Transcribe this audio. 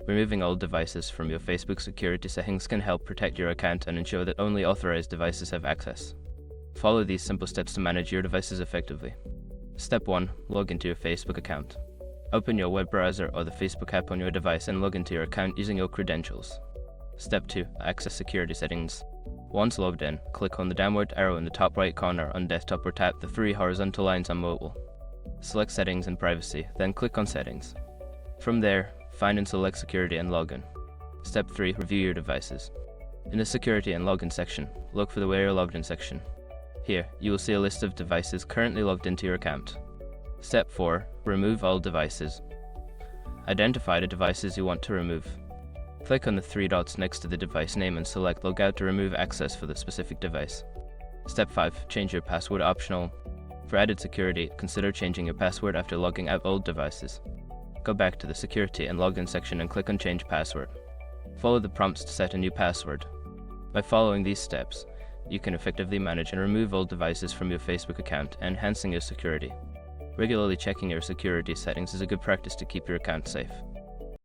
Removing old devices from your Facebook security settings can help protect your account and ensure that only authorized devices have access. Follow these simple steps to manage your devices effectively. Step 1. Log into your Facebook account. Open your web browser or the Facebook app on your device and log into your account using your credentials. Step 2. Access security settings. Once logged in, click on the downward arrow in the top right corner on desktop or tap the 3 horizontal lines on mobile. Select Settings and Privacy, then click on Settings. From there, find and select Security and Login. Step 3. Review your devices. In the Security and Login section, look for the Where You're Logged In section. Here, you will see a list of devices currently logged into your account. Step 4. Remove all devices. Identify the devices you want to remove. Click on the 3 dots next to the device name and select Logout to remove access for the specific device. Step 5. Change your password optional. For added security, consider changing your password after logging out old devices. Go back to the Security and Login section and click on Change Password. Follow the prompts to set a new password. By following these steps, you can effectively manage and remove old devices from your Facebook account, enhancing your security. Regularly checking your security settings is a good practice to keep your account safe.